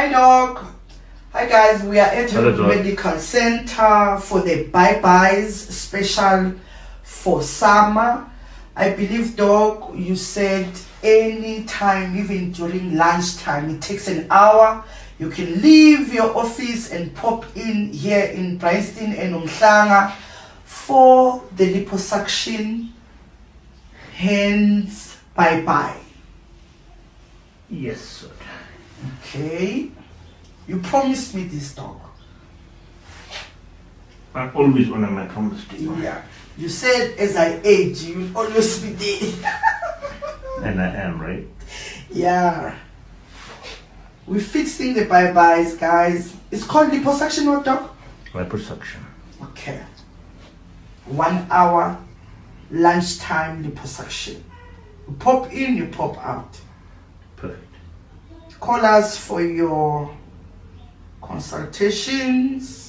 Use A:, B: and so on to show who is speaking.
A: Hi, Doc. Hi, guys. We are at
B: Hello,
A: the
B: Doc.
A: medical center for the bye-byes special for summer. I believe, Doc, you said any time, even during lunchtime, it takes an hour. You can leave your office and pop in here in Bryanston and Umhlanga for the liposuction. Hence, bye-bye.
B: Yes, sir.
A: Okay. You promised me this, Doc.
B: I always honor my promise to you.
A: Yeah. You said as I age, you will always be there.
B: And I am, right?
A: Yeah. We're fixing the bye-byes, guys. It's called liposuction, what, Doc?
B: Liposuction.
A: Okay. 1 hour, lunchtime liposuction. You pop in, you pop out.
B: Perfect.
A: Call us for your consultations.